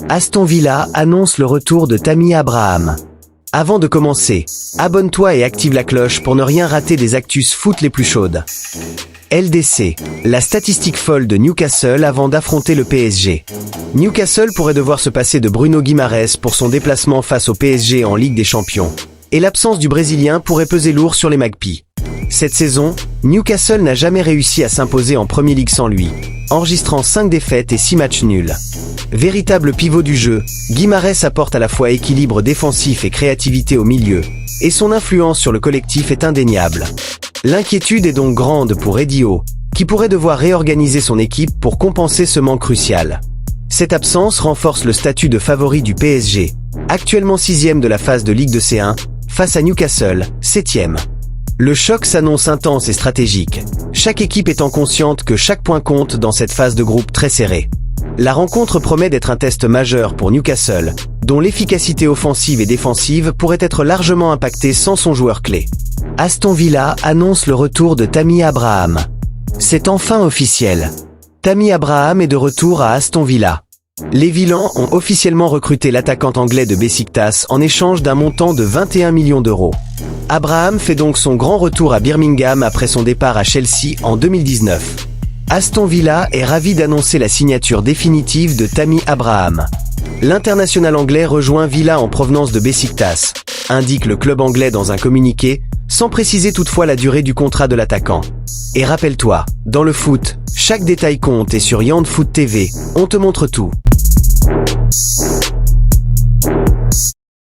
Aston Villa annonce le retour de Tammy Abraham. Avant de commencer, abonne-toi et active la cloche pour ne rien rater des actus foot les plus chaudes. LDC, la statistique folle de Newcastle avant d'affronter le PSG. Newcastle pourrait devoir se passer de Bruno Guimaraes pour son déplacement face au PSG en Ligue des Champions. Et l'absence du Brésilien pourrait peser lourd sur les Magpies. Cette saison, Newcastle n'a jamais réussi à s'imposer en Premier League sans lui, enregistrant 5 défaites et 6 matchs nuls. Véritable pivot du jeu, Guimaraes apporte à la fois équilibre défensif et créativité au milieu, et son influence sur le collectif est indéniable. L'inquiétude est donc grande pour Eddie Howe, qui pourrait devoir réorganiser son équipe pour compenser ce manque crucial. Cette absence renforce le statut de favori du PSG, actuellement 6e de la phase de Ligue de C1, face à Newcastle, 7e. Le choc s'annonce intense et stratégique, chaque équipe étant consciente que chaque point compte dans cette phase de groupe très serrée. La rencontre promet d'être un test majeur pour Newcastle, dont l'efficacité offensive et défensive pourrait être largement impactée sans son joueur clé. Aston Villa annonce le retour de Tammy Abraham. C'est enfin officiel. Tammy Abraham est de retour à Aston Villa. Les Villans ont officiellement recruté l'attaquant anglais de Besiktas en échange d'un montant de 21 millions d'euros. Abraham fait donc son grand retour à Birmingham après son départ à Chelsea en 2019. Aston Villa est ravi d'annoncer la signature définitive de Tammy Abraham. L'international anglais rejoint Villa en provenance de Besiktas, indique le club anglais dans un communiqué, sans préciser toutefois la durée du contrat de l'attaquant. Et rappelle-toi, dans le foot, chaque détail compte et sur Yand Foot TV, on te montre tout.